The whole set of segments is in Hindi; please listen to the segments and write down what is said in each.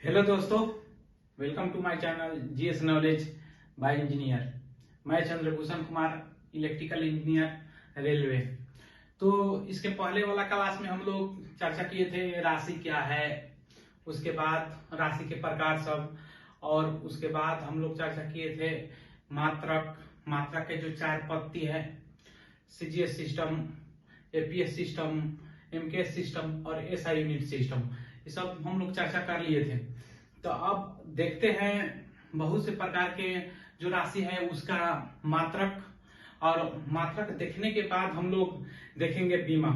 हेलो दोस्तों, welcome to my channel GS knowledge by engineer. मैं Chandrabhushan Kumar, electrical engineer, railway. तो इसके पहले वाला क्लास में हम लोग चर्चा किए थे राशि क्या है, उसके बाद राशि के प्रकार सब, और उसके बाद हम लोग चर्चा किए थे मात्रक। मात्रक के जो चार पत्ती है, CGS system, APS system, MKS system और एसआई यूनिट सिस्टम, ये सब हम लोग चर्चा कर लिए थे। तो अब देखते हैं बहुत से प्रकार के जो राशि है उसका मात्रक, और मात्रक देखने के बाद हम लोग देखेंगे बीमा।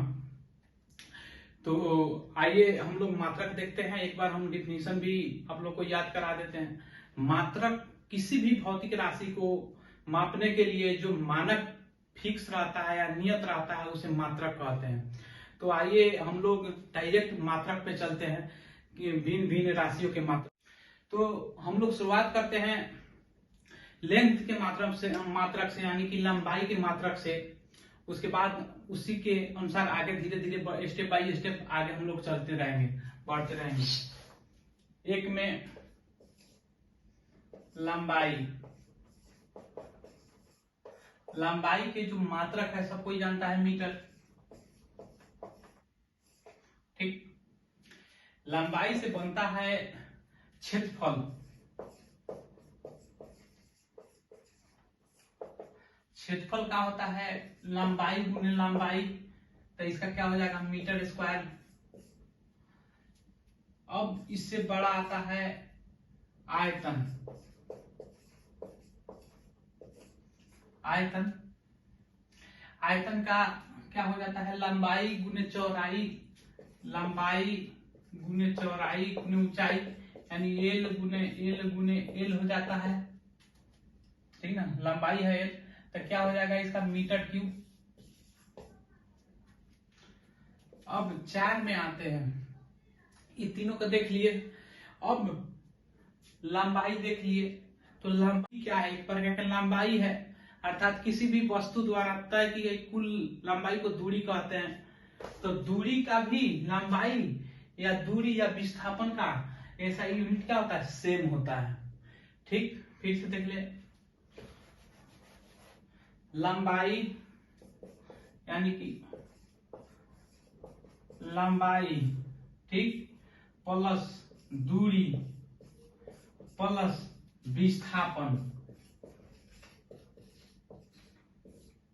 तो आइए हम लोग मात्रक देखते हैं। एक बार हम डिफिनीशन भी आप लोग को याद करा देते हैं। मात्रक किसी भी भौतिक राशि को मापने के लिए जो मानक फिक्स रहता है या नियत रहता है उसे मात्रक कहते हैं। तो आइए हम लोग डायरेक्ट मात्रक पे चलते हैं कि भिन्न भिन्न राशियों के मात्रक। तो हम लोग शुरुआत करते हैं लेंथ के मात्रक से यानी कि लंबाई के मात्रक से। उसके बाद उसी के अनुसार आगे धीरे धीरे स्टेप बाय स्टेप आगे हम लोग चलते रहेंगे, बढ़ते रहेंगे। एक में लंबाई। लंबाई के जो मात्रक है सब कोई जानता है, मीटर। ठीक। लंबाई से बनता है क्षेत्रफल। क्षेत्रफल का होता है लंबाई गुने लंबाई, तो इसका क्या हो जाएगा, मीटर स्क्वायर। अब इससे बड़ा आता है आयतन। आयतन आयतन का क्या हो जाता है, लंबाई गुने चौड़ाई। लंबाई गुने चौड़ाई गुने ऊंचाई, यानी एल गुने एल हो जाता है। ठीक ना, लंबाई है एल, तो क्या हो जाएगा इसका, मीटर क्यूब। अब 4 में आते हैं। ये तीनों को देख लिए। अब लंबाई देख लिए। तो लंबाई क्या है, एक प्रकार की लंबाई है, अर्थात किसी भी वस्तु द्वारा तय की गई कुल लंबाई को दूरी कहते हैं। तो दूरी का भी लंबाई या दूरी या विस्थापन का ऐसा यूनिट क्या होता है, सेम होता है। ठीक, फिर से देख ले। लंबाई यानी कि लंबाई, ठीक, प्लस दूरी प्लस विस्थापन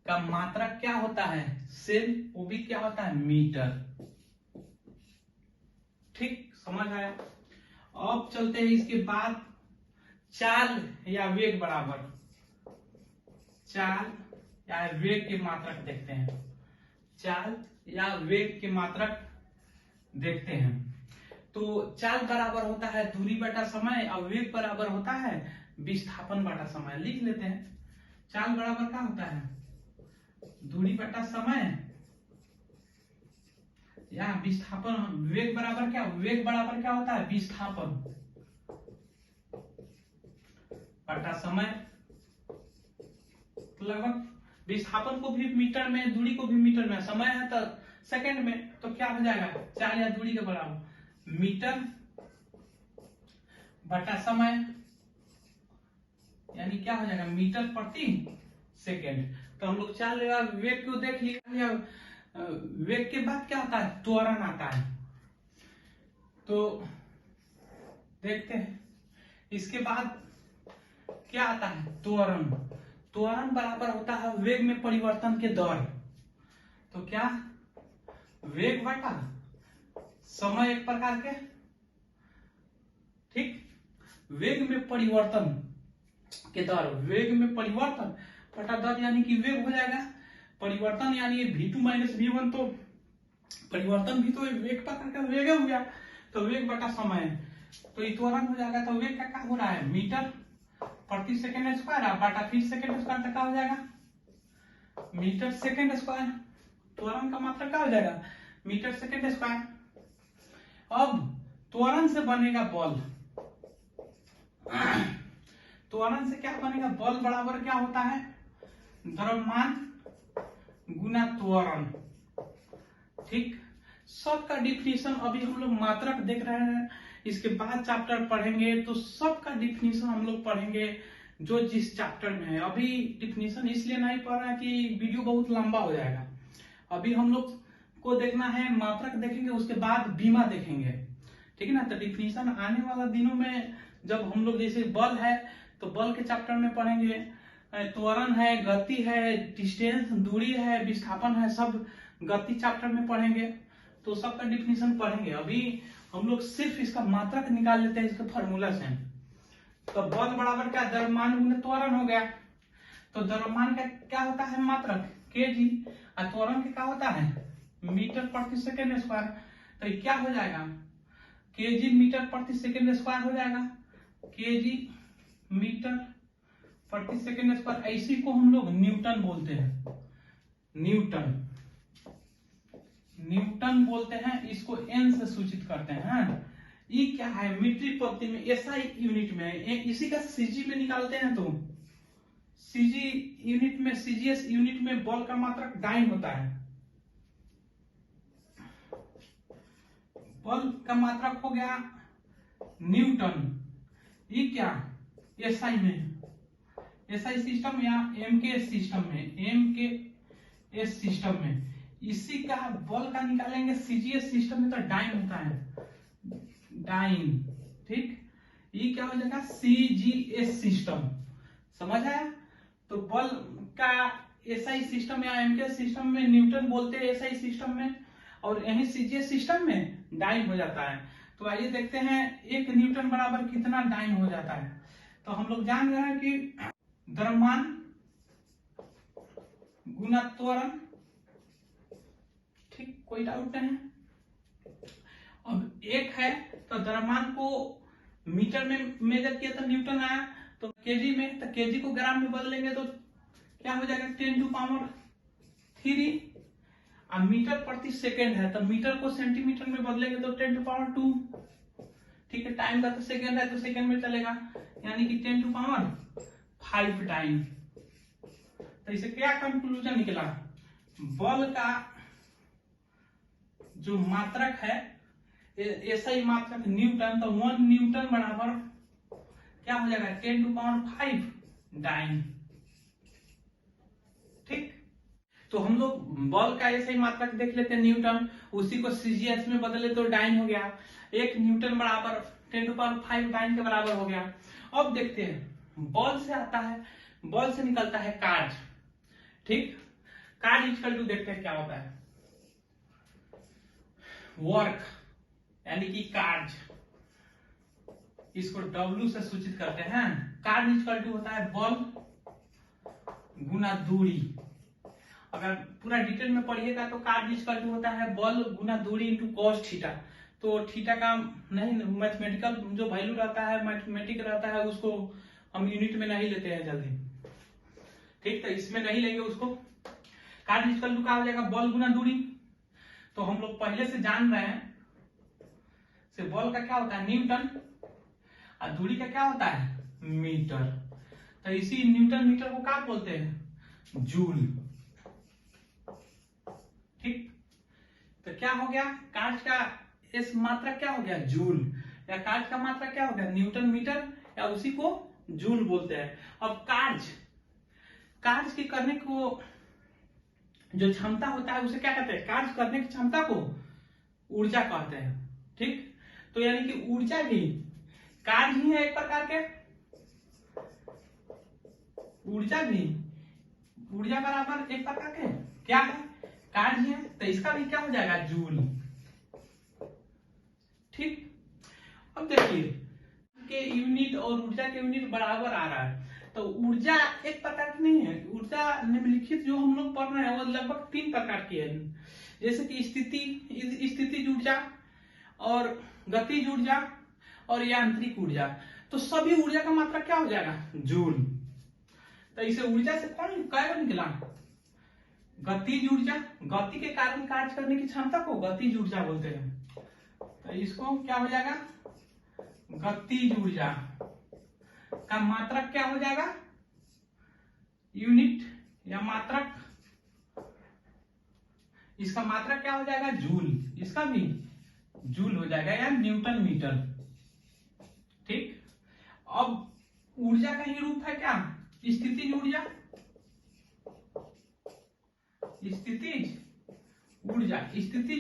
का मात्रक क्या होता है, सेम। वो भी क्या होता है, मीटर। ठीक, समझ आया। अब चलते हैं इसके बाद चाल या वेग बराबर। चाल या वेग के मात्रक देखते हैं। चाल या वेग के मात्रक देखते हैं। तो चाल बराबर होता है दूरी बटा समय, और वेग बराबर होता है विस्थापन बटा समय। लिख लेते हैं। चाल बराबर क्या होता है, दूरी बटा समय, या विस्थापन। वेग बराबर क्या, वेग बराबर क्या होता है, विस्थापन बटा समय। लगभग विस्थापन को भी मीटर में, दूरी को भी मीटर में, समय है तो सेकंड में, तो क्या हो जाएगा, चाल या दूरी के बराबर मीटर बटा समय, यानी क्या हो जाएगा, मीटर प्रति सेकंड। तो हम लोग चाल या वेग को देख लिया। वेग के बाद क्या आता है, त्वरण आता है। तो देखते हैं इसके बाद क्या आता है, त्वरण। त्वरण बराबर होता है वेग में परिवर्तन के दर। तो क्या, वेग बटा समय, एक प्रकार के। ठीक, वेग में परिवर्तन के दर, वेग में परिवर्तन बटा दर, यानी कि वेग हो जाएगा परिवर्तन, यानी v2 माइनस v1, तो परिवर्तन भी तो वेग प्रकार का वेग हो गया। तो वेग बटा समय, तो ये त्वरण हो जाएगा। तो वेग का क्या हो रहा है, मीटर प्रति सेकंड स्क्वायर, बटा फिर सेकंड स्क्वायर तक हो जाएगा मीटर सेकंड स्क्वायर। त्वरण का मात्रा क्या हो जाएगा, मीटर सेकंड स्क्वायर। अब त्वरण से बनेगा बल। त्वरण से क्या बनेगा, बल बराबर क्या होता है, द्रव्यमान गुना त्वरण। ठीक, सब का डिफिनीशन अभी हम लोग मात्रक देख रहे हैं, इसके बाद चैप्टर पढ़ेंगे तो सबका डिफिनीशन हम लोग पढ़ेंगे जो जिस चैप्टर में है। अभी डिफिनीशन इसलिए नहीं पढ़ रहा कि वीडियो बहुत लंबा हो जाएगा। अभी हम लोग को देखना है मात्रक देखेंगे, उसके बाद बीमा देखेंगे, ठीक है ना। तो डिफिनीशन आने वाला दिनों में जब हम लोग जैसे बल है तो बल के चैप्टर में पढ़ेंगे, त्वरण है, गति है, डिस्टेंस दूरी है, विस्थापन है, सब गति चैप्टर में पढ़ेंगे। तो सबका डिफिनीशन पढ़ेंगे। अभी हम लोग सिर्फ इसका मात्रक निकाल लेते हैं इसके फॉर्मूला से। तो बल बराबर क्या, द्रव्यमान गुना त्वरण हो गया। तो द्रव्यमान का क्या होता है मात्रक केजी, और त्वरण का क्या होता है मीटर प्रति सेकेंड स्क्वायर। तो ये क्या हो जाएगा केजी मीटर प्रति सेकेंड स्क्वायर हो जाएगा, केजी मीटर प्रति सेकेंड स्क्वायर। इसी को हम लोग न्यूटन बोलते हैं, न्यूटन न्यूटन बोलते हैं। इसको एन से सूचित करते हैं। ये क्या है मीटर प्रति में, एसआई यूनिट में, इसी का सीजी में निकालते हैं। तो सीजी यूनिट में, सीजीएस यूनिट में बल का मात्रक डाइन होता है। बल का मात्रक हो गया न्यूटन। ये क्या एसआई में, एसआई सिस्टम या एमकेएस सिस्टम में, एमकेएस सिस्टम में इसी का बल का निकालेंगे। सीजीएस सिस्टम में तो डाइन होता है, डाइन, ठीक। ये क्या हो जाएगा सीजीएस सिस्टम, समझ आया। तो बल का एसआई सिस्टम या एमकेएस सिस्टम में न्यूटन बोलते हैं एसआई सिस्टम में, और यही सीजीएस सिस्टम में डाइन हो जाता है। तो आइए देखते हैं 1 न्यूटन बराबर कितना डाइन हो जाता है। तो हम लोग जान रहे हैं कि द्रव्यमान गुना त्वरण, ठीक, कोई डाउट नहीं। अब 1 है तो द्रव्यमान को मीटर में मेजर किया तो न्यूटन आया, तो केजी में, तो केजी को ग्राम में बदल लेंगे तो क्या हो जाएगा 10 टू पावर 3। अब मीटर प्रति सेकेंड है तो मीटर को सेंटीमीटर में बदलेंगे तो 10 टू पावर 2, ठीक है। टाइम का तो सेकेंड है तो सेकेंड में चलेगा, यानी कि 10 टू पावर 5 टाइम। तो इसे क्या कंक्लूजन निकला, बल का जो मात्रक है ऐसा ही मात्रक न्यूटन, तो 1 न्यूटन बराबर क्या हो जाएगा 10 टू पावर 5 डाइन, ठीक। तो हम लोग बल का ऐसा ही मात्रक देख लेते हैं न्यूटन, उसी को सीजीएस में बदले तो डाइन हो गया। 1 न्यूटन बराबर 10 टू पावर 5 डाइन के बराबर हो गया। अब देखते हैं बल से आता है, बल से निकलता है कार्य, ठीक। कार्य इक्वल टू देखते हैं क्या होता है वर्क, यानी कि कार्य, इसको W से सूचित करते हैं। कार्य इक्वल टू होता है बल गुना दूरी। अगर पूरा डिटेल में पढ़िएगा तो कार्य इक्वल टू होता है बल गुना दूरी इंटू कॉस थीटा। तो थीटा का नहीं, मैथमेटिकल जो वैल्यू रहता है, मैथमेटिक रहता है, उसको हम यूनिट में नहीं लेते हैं जल्दी, ठीक। तो इसमें नहीं लेंगे उसको। कार्य इक्वल टू क्या हो जाएगा बल गुना दूरी। तो हम लोग पहले से जान रहे हैं से बल का क्या होता है न्यूटन, और दूरी का क्या होता है मीटर। तो इसी न्यूटन मीटर को क्या बोलते हैं जूल, ठीक। तो क्या हो गया कार्य का इस मात्रक क्या हो गया जूल, या कार्य का मात्रक क्या हो गया न्यूटन मीटर, या उसी को जूल बोलते हैं। अब कार्य की करने को जो क्षमता होता है उसे क्या कहते हैं, कार्य करने की क्षमता को ऊर्जा कहते हैं, ठीक। तो यानी कि ऊर्जा भी कार्य ही है एक प्रकार के, ऊर्जा बराबर एक प्रकार के क्या है कार्य है। तो इसका भी क्या हो जाएगा जूल, ठीक। अब देखिए के यूनिट और ऊर्जा के यूनिट बराबर आ रहा है। तो ऊर्जा एक प्रकार की नहीं है, ऊर्जा निम्नलिखित जो हम लोग पढ़ रहे हैं वो लगभग 3 प्रकार की है, जैसे कि स्थितिज ऊर्जा और गतिज ऊर्जा और यांत्रिक ऊर्जा। तो सभी ऊर्जा का मात्रा क्या हो जाएगा जूल। तो इसे ऊर्जा से कौन क्या निकला गतिज ऊर्जा, गति के कारण कार्य करने की क्षमता को गतिज ऊर्जा बोलते हैं। तो इसको क्या हो जाएगा गतिज ऊर्जा का मात्रक क्या हो जाएगा यूनिट या मात्रक, इसका मात्रक क्या हो जाएगा जूल, इसका भी जूल हो जाएगा या न्यूटन मीटर, अब ऊर्जा का ही रूप है क्या, स्थितिज ऊर्जा। स्थितिज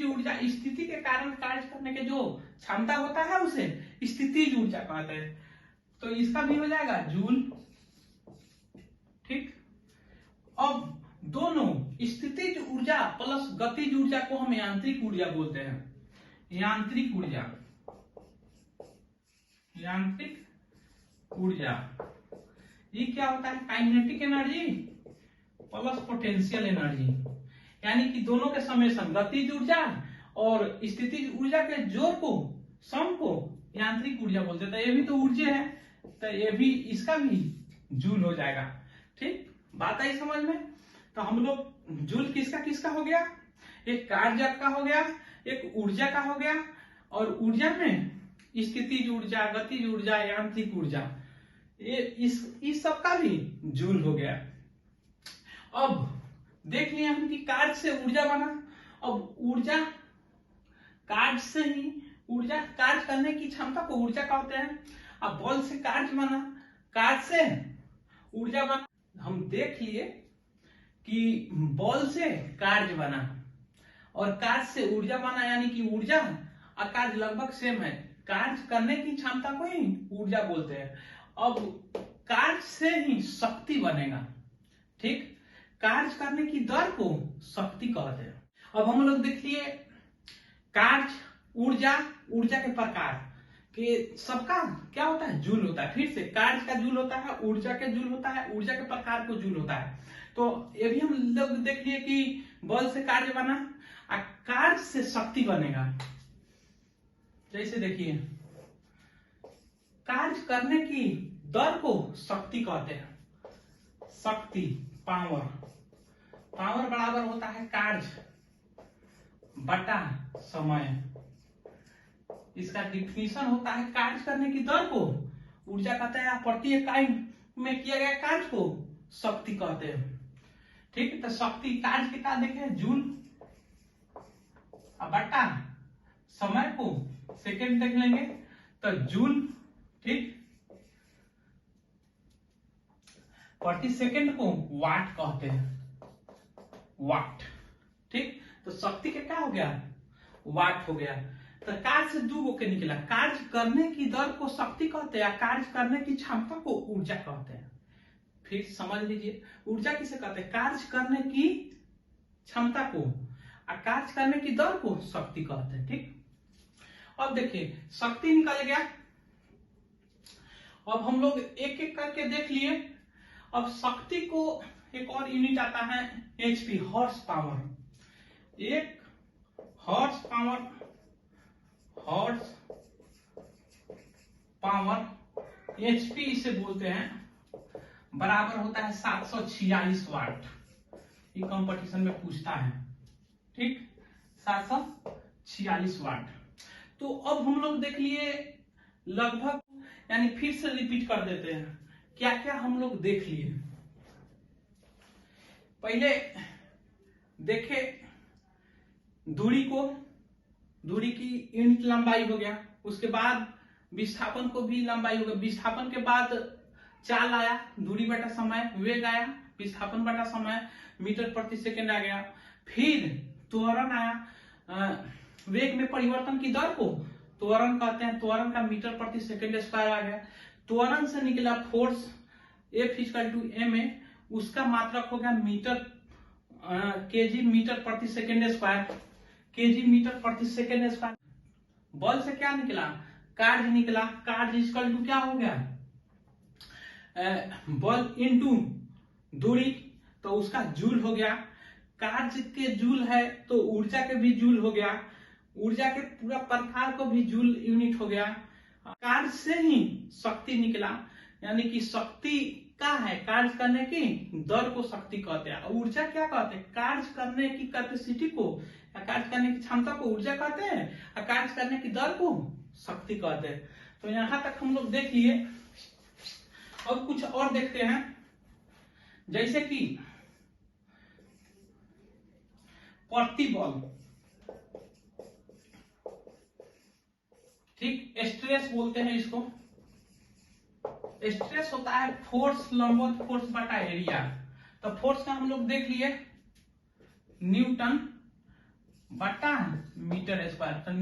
ऊर्जा स्थिति के कारण कार्य करने के जो क्षमता होता है उसे स्थितिज ऊर्जा कहते हैं। तो इसका भी हो जाएगा जूल। ठीक, अब दोनों स्थितिज ऊर्जा प्लस गतिज ऊर्जा को हम यांत्रिक ऊर्जा बोलते हैं। यांत्रिक ऊर्जा ये क्या होता है, kinetic energy plus potential energy, यानी कि दोनों के समेशन गतिज ऊर्जा और स्थितिज ऊर्जा के जोड़ को सम को यांत्रिक ऊर्जा बोलते हैं। तो ये भी तो ऊर्जा है, तो ये भी इसका भी जूल हो जाएगा। ठीक, बात आई समझ में। तो हम लोग जूल किसका किसका हो गया, एक कार्य का हो गया, एक ऊर्जा का हो गया, और ऊर्जा में स्थितिज ऊर्जा, गतिज ऊर्जा, यांत्रिक ऊर्जा, ये इस सब का भी जूल हो गया। अब देख लिया हम कि कार्य से ऊर्जा बना। अब ऊर्जा कार्य से ही ऊर्जा, कार्य करने की क्षमता को ऊर्जा कहते हैं। अब बल से कार्य बना, कार्य से ऊर्जा बना। हम देख लिए कि बल से कार्य बना और कार्य से ऊर्जा बना, यानी कि ऊर्जा और कार्य लगभग सेम है। कार्य करने की क्षमता को ही ऊर्जा बोलते हैं। अब कार्य से ही शक्ति बनेगा। ठीक, कार्य करने की दर को शक्ति कहते हैं। अब हम लोग देख लिए कार्य, ऊर्जा, ऊर्जा के प्रकार के सबका क्या होता है, जूल होता है। फिर से कार्य का जूल होता है, ऊर्जा के जूल होता है, ऊर्जा के प्रकार को जूल होता है। तो ये भी हम लोग देख लिए कि बल से कार्य बना और कार्य से शक्ति बनेगा। जैसे देखिए, कार्य करने की दर को शक्ति कहते हैं। शक्ति, पावर, पावर बराबर होता है कार्य बटा समय। इसका डिफिनीशन होता है कार्य करने की दर को ऊर्जा कहते हैं, प्रति इकाई में किया गया कार्य को शक्ति कहते हैं। ठीक, तो शक्ति कार्य के का देखें जूल, बटा समय को सेकेंड देख लेंगे तो जूल। ठीक, प्रति सेकेंड को वाट कहते हैं, वाट। ठीक, तो शक्ति के क्या हो गया, वाट हो गया। तो कार्य से दो के निकला, कार्य करने की दर को शक्ति कहते हैं, कार्य करने की क्षमता को ऊर्जा कहते हैं। फिर समझ लीजिए, ऊर्जा किसे कहते हैं, कार्य करने की क्षमता को, और कार्य करने की दर को शक्ति कहते हैं। ठीक, अब देखिए शक्ति निकल गया। अब हम लोग एक एक करके देख लिए। अब शक्ति को एक और यूनिट आता है एचपी, हॉर्स पावर। एक horse power, horse power HP इसे बोलते हैं, बराबर होता है 746 वाट। ये कंपटीशन में पूछता है। ठीक, 746 वाट। तो अब हम लोग देख लिए लगभग, यानी फिर से रिपीट कर देते हैं क्या क्या हम लोग देख लिए। पहले देखे दूरी को, दूरी की यूनिट लंबाई हो गया। उसके बाद विस्थापन को भी लंबाई हो गया। विस्थापन के बाद चाल आया, दूरी बटा समय, वेग आया, विस्थापन बटा समय, मीटर प्रति सेकंड आ गया। फिर त्वरण आया, वेग में परिवर्तन की दर को त्वरण कहते हैं, त्वरण का मीटर प्रति सेकंड स्क्वायर आ गया। त्वरण से निकला force F equal to ma, उसका मात्रक हो गया मीटर, केजी मीटर प्रति सेकंड स्क्वायर, केजी मीटर प्रति सेकंड स्क्वायर। बल से क्या निकला, कार्य निकला, कार्य इक्वल टू क्या हो गया, बल इनटू दूरी, तो उसका जूल हो गया। कार्य के जूल है तो ऊर्जा के भी जूल हो गया, ऊर्जा के पूरा प्रकार को भी जूल यूनिट हो गया। कार्य से ही शक्ति निकला, यानी कि शक्ति क्या है, कार्य करने की दर को शक्ति कहते हैं। ऊर्जा क्या कहते हैं, कार्य करने की कैपेसिटी को, कार्य करने की क्षमता को ऊर्जा कहते हैं, और कार्य करने की दर को शक्ति कहते हैं। तो यहां तक हम लोग देख लिए। और कुछ और देखते हैं, जैसे कि प्रतिबल। ठीक, स्ट्रेस बोलते हैं इसको। स्ट्रेस होता है फोर्स लंबवत फोर्स बटा एरिया। तो फोर्स का हम लोग देख लिए न्यूटन बटा मीटर स्क्वायर। तो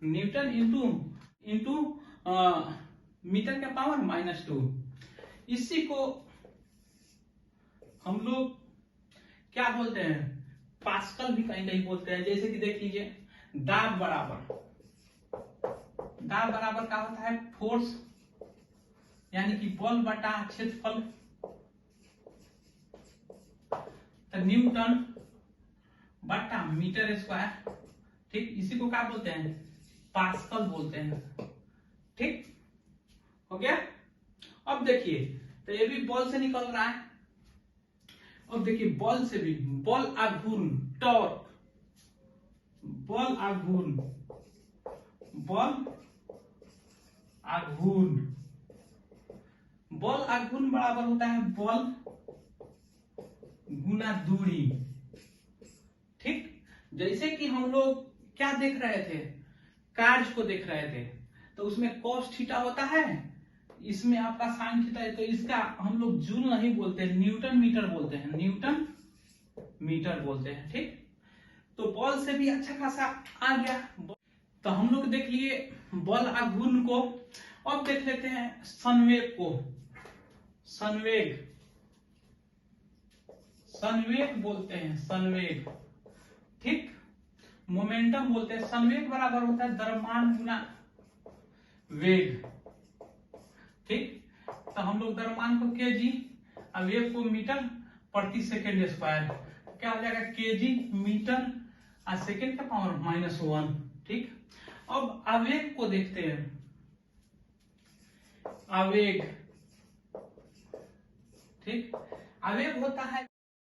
न्यूटन इंटू इंटू मीटर का पावर -2। इसी को हम लोग क्या बोलते हैं, पास्कल भी कहीं कहीं बोलते हैं। जैसे कि देख लीजिए दाब बराबर क्या होता है, फोर्स यानी कि बल बटा क्षेत्रफल। तो न्यूटन बटा मीटर स्क्वायर, ठीक, इसी को क्या बोलते हैं, पास्कल बोलते हैं। ठीक हो गया। अब देखिए तो ये भी बॉल से निकल रहा है। अब देखिए बॉल से भी, बॉल आघूर्ण टॉर्क, बॉल आघूर्ण बराबर होता है बॉल गुना दूरी। ठीक, जैसे कि हम लोग क्या देख रहे थे, कार्य को देख रहे थे, तो उसमें कॉस थीटा होता है, इसमें आपका साइन थीटा है। तो इसका हम लोग जूल नहीं बोलते, न्यूटन मीटर बोलते हैं, न्यूटन मीटर बोलते हैं। ठीक, तो बॉल से भी अच्छा खासा आ गया। तो हम लोग देख लिए बल आघूर्ण को। अब देख लेते हैं संवेग को। संवेग बोलते हैं, संवेग। ठीक, मोमेंटम बोलते हैं। संवेग बराबर होता है द्रव्यमान गुना वेग। ठीक, तो हम लोग द्रव्यमान को केजी और वेग को मीटर प्रति सेकेंड स्क्वायर, क्या हो जाएगा, केजी मीटर और सेकेंड का पावर -1। ठीक, अब आवेग को देखते हैं। आवेग, ठीक, आवेग होता है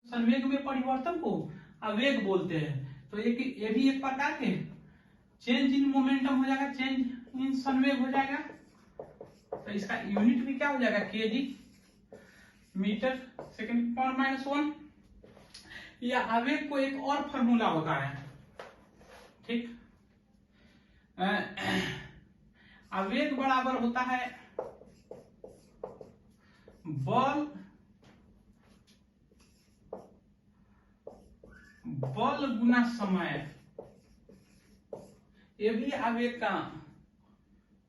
संवेग में परिवर्तन को आवेग बोलते हैं। तो ये भी एक प्रकार के चेंज इन मोमेंटम हो जाएगा, चेंज इन संवेग हो जाएगा। तो इसका यूनिट भी क्या हो जाएगा, केजी मीटर सेकेंड पावर -1। या आवेग को एक और फॉर्मूला होता है। ठीक, आवेग बराबर होता है बल गुना समय। ये भी आवेग का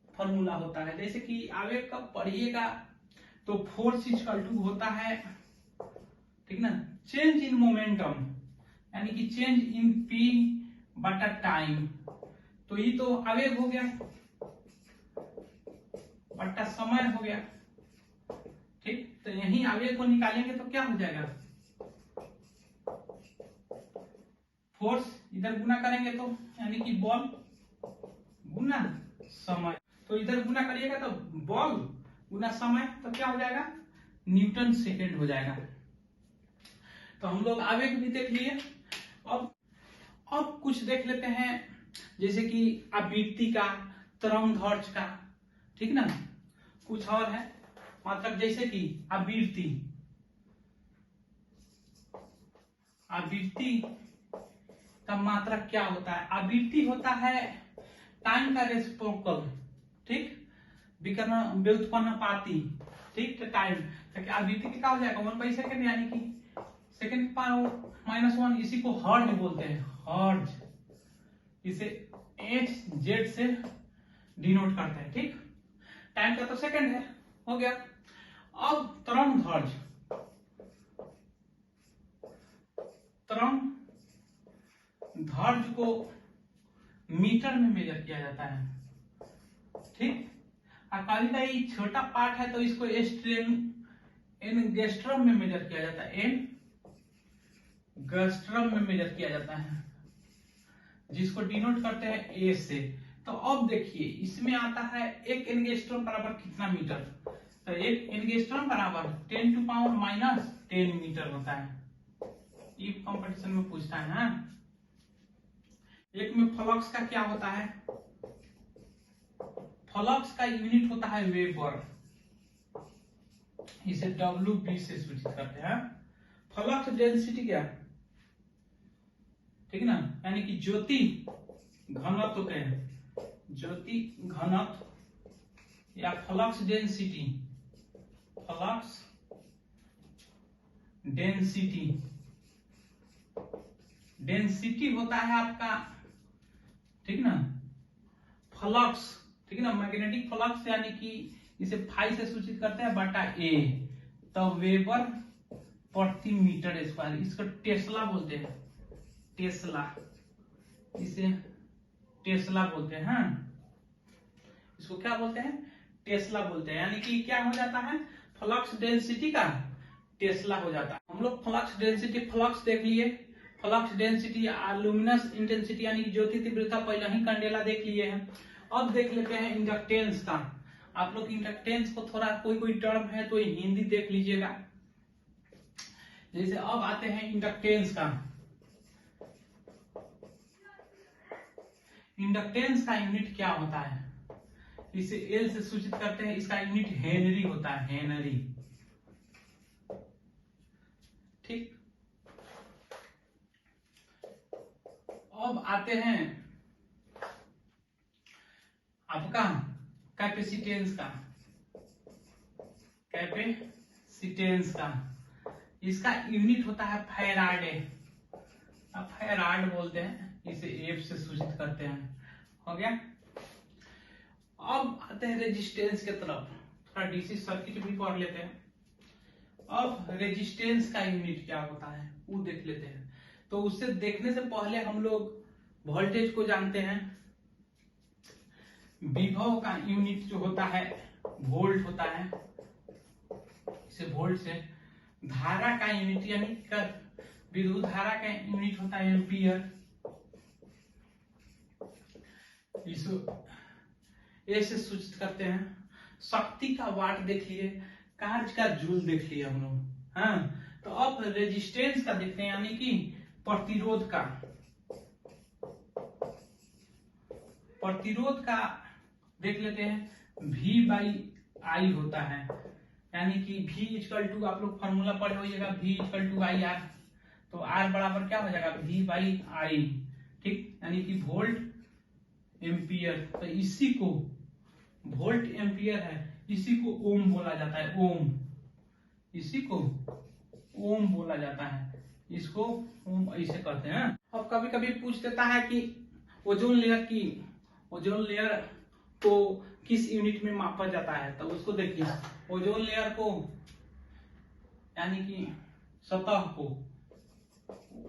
फॉर्मूला होता है। जैसे कि आवेग का पढ़िएगा तो फोर्स इक्वल टू होता है, ठीक ना, चेंज इन मोमेंटम यानी कि चेंज इन पी बटा टाइम। तो ये तो आवेग हो गया बटा समय हो गया। ठीक, तो यही आवेग को निकालेंगे तो क्या हो जाएगा, फोर्स इधर गुना करेंगे तो यानी कि बल गुना समय। तो इधर गुना करिएगा तो बल गुना समय, तो क्या हो जाएगा, न्यूटन सेकेंड हो जाएगा। तो हम लोग आवेग भी देख लिए। अब कुछ देख लेते हैं, जैसे कि आवृत्ति का, तरंगदैर्घ्य का। ठीक ना, कुछ और है, मतलब जैसे कि आवृत्ति का मात्रक क्या होता है। आवृत्ति होता है टाइम का रेसिप्रोकल। ठीक, विकर्ण व्युत्पन्नपाती। ठीक, तो टाइम, तो आवृत्ति क्या हो जाएगा, 1/सेकंड यानी कि सेकंड पावर -1। इसी को हर्ट्ज बोलते हैं, हर्ट्ज। इसे Hz से डिनोट करते हैं। ठीक, टाइम का तो सेकंड है, हो गया। अब तरंगदैर्घ्य को मीटर में मेजर किया जाता है। ठीक, कभी कभी छोटा पार्ट है तो इसको एंगस्ट्रम में मेजर किया जाता है, एंगस्ट्रम में मेजर किया जाता है, जिसको डिनोट करते हैं ए से। तो अब देखिए इसमें आता है एक एंगस्ट्रम बराबर कितना मीटर। तो एक एंगस्ट्रम बराबर 10⁻⁻10 मीटर होता है। ये कंपटीशन में पूछता है ना। एक में फ्लक्स का क्या होता है, फ्लक्स का यूनिट होता है वेबर, इसे WB से सूचित करते हैं। फ्लक्स डेंसिटी क्या, ठीक ना, यानी कि ज्योति घनत्व के ज्योति घनत्व या flux density, flux density, density होता है आपका, ठीक ना, फ्लक्स, ठीक है ना, मैग्नेटिक फ्लक्स यानी कि इसे फाई से सूचित करते हैं बटा ए, तो वेबर प्रति मीटर स्क्वायर, इसको टेस्ला बोलते हैं, टेस्ला, इसे टेस्ला बोलते हैं, हाँ? इसको क्या बोलते हैं? टेस्ला बोलते हैं। यानी कि क्या हो जाता है, फ्लक्स डेंसिटी का टेस्ला हो जाता है। हम लोग फ्लक्स डेंसिटी, फ्लक्स देख लिए, फ्लक्स डेंसिटी, लुमिनस इंटेंसिटी यानी कि ज्योति तीव्रता पहले ही कैंडेला देख लिए हैं। अब देख लेते हैं इंडक्टेंस का। आप लोग इंडक्टेंस को थोड़ा कोई टर्म है तो हिंदी देख लीजिएगा। जैसे अब आते हैं इंडक्टेंस का। इंडक्टेंस का यूनिट क्या होता है? इसे एल से सूचित करते हैं, इसका यूनिट हेनरी होता है, हेनरी, ठीक। अब आते हैं आपका कैपेसिटेंस का, कैपेसिटेंस का इसका यूनिट होता है फैराडे, अब फैराड बोलते हैं, इसे एफ से सूचित करते हैं, हो गया। अब आते हैं रेजिस्टेंस के तरफ, थोड़ा डीसी सर्किट भी पढ़ लेते हैं। अब रेजिस्टेंस का यूनिट क्या होता है वो देख लेते हैं। तो उससे देखने से पहले हम लोग वोल्टेज को जानते हैं। विभव का यूनिट जो होता है वोल्ट होता है, इसे वोल्ट से। धारा का यूनिट यानी विद्युत धारा का यूनिट होता है एम्पियर, इसको ए से सूचित करते हैं। शक्ति का वाट देख लिए, कार्य का जूल देख लिए हम लोग, हाँ। तो अब रेजिस्टेंस का देखते हैं, यानी कि प्रतिरोध का, प्रतिरोध का देख लेते हैं। V बाई आई होता है, यानी कि V इक्वल टू, आप लोग फॉर्मूला पढ़े होइएगा, V equal to I R, तो R बराबर क्या हो जाएगा, V बाई आई, ठीक। यानी कि वोल्ट एम्पियर, तो इसी को वोल्ट एम्पियर है, इसी को ओम बोला जाता है, ओम, इसी को ओम बोला जाता है, इसको ओम ऐसे कहते हैं। अब कभी कभी पूछ देता है कि ओजोन लेयर की, ओजोन लेयर को किस यूनिट में मापा जाता है, तो उसको देखिए। ओजोन लेयर को यानी कि सतह को,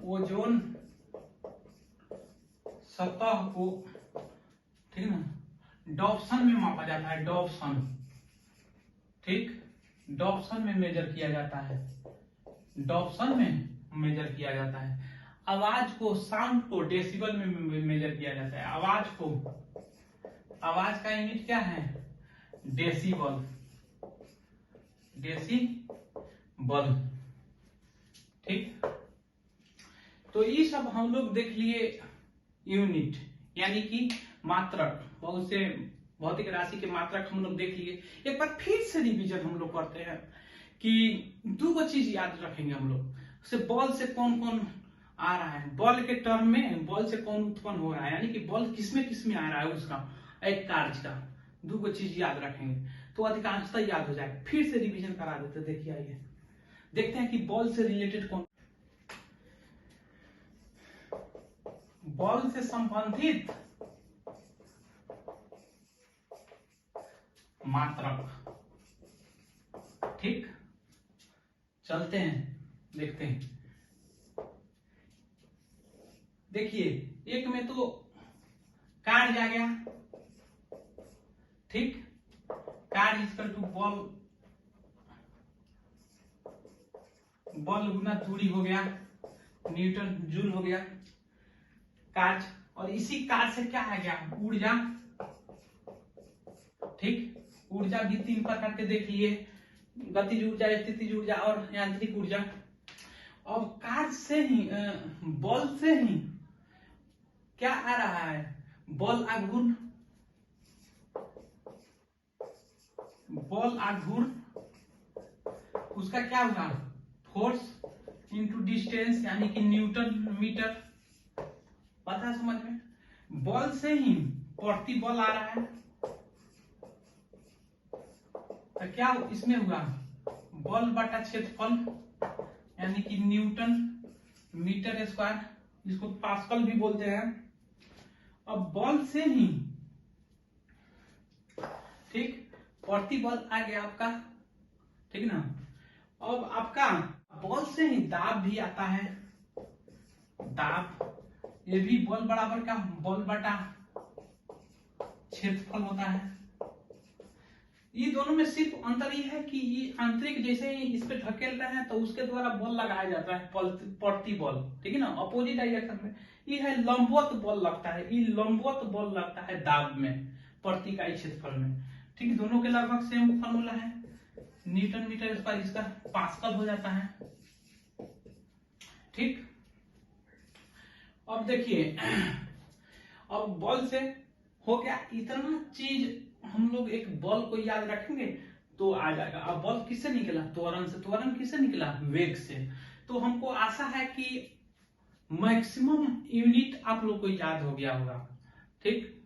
ओजोन सतह को, ठीक है ना, डॉप्सन में मापा जाता है, डॉप्सन, ठीक, डॉप्सन में मेजर किया जाता है, डॉप्सन में मेजर किया जाता है। आवाज को, साउंड को डेसिबल में मेजर किया जाता है, आवाज को, आवाज का यूनिट क्या है, डेसिबल, डेसिबल, ठीक। तो ये सब हम लोग देख लिए यूनिट, यानी कि मात्रक, बहुत से भौतिक राशि के मात्रक हम लोग देख लिए। एक बार फिर से रिवीजन हम लोग करते हैं कि दो चीज याद रखेंगे हम लोग। बल से कौन कौन आ रहा है, बल के टर्म में बल से कौन उत्पन्न हो रहा है, यानी कि बल किसमें किसमें आ रहा है, उसका एक कार्य का दो चीज याद रखेंगे तो अधिकांशतः याद हो जाएगा। फिर से रिवीजन करा देते, देखिए आइए देखते हैं कि बल से रिलेटेड कौन, बल से संबंधित मात्रक, ठीक। चलते हैं देखते हैं। देखिए एक में तो कार्य आ गया, ठीक, कार्य इक्वल टू बल, बल गुना दूरी हो गया, न्यूटन जूल हो गया कार्य। और इसी कार्य से क्या आ गया, ऊर्जा, ठीक। ऊर्जा भी तीन प्रकार के देख लिए, गतिज ऊर्जा, स्थितिज ऊर्जा और यांत्रिक ऊर्जा। अब कार्य से ही, बल से ही क्या आ रहा है, बल आघूर्ण, बल आघूर्ण, उसका क्या होगा, फोर्स इंटू डिस्टेंस, यानी कि न्यूटन मीटर, पता समझ में। बल से ही प्रति बल आ रहा है, तो क्या इसमें हुआ, बल बटा क्षेत्रफल यानी कि न्यूटन मीटर स्क्वायर, इसको पास्कल भी बोलते हैं। अब बल से ही, ठीक, प्रति बल आ गया आपका, ठीक ना। अब आपका बल से ही दाब भी आता है, दाब, ये भी बल बराबर का बल बटा क्षेत्रफल होता है। ये दोनों में सिर्फ अंतर ये है कि ये आंतरिक जैसे ही इस पे ढकेल रहे हैं तो उसके द्वारा बल लगाया जाता है प्रति बल, ठीक है ना, अपोजिट डायरेक्शन में। ये है लंबवत बल लगता है, ये लंबवत बल लगता है दाब में प्रति इकाई क्षेत्रफल में, ठीक। दोनों के लगभग सेम फॉर्मूला है, न्यूटन मीटर स्क्वायर, इसका पास्कल हो जाता है, ठीक। अब देखिए, अब बल से हो गया इतना चीज, हम लोग एक बल को याद रखेंगे तो आ जाएगा। अब बल किससे निकला, त्वरण से। त्वरण किससे निकला, वेग से। तो हमको आशा है कि मैक्सिमम यूनिट आप लोग को याद हो गया होगा, ठीक।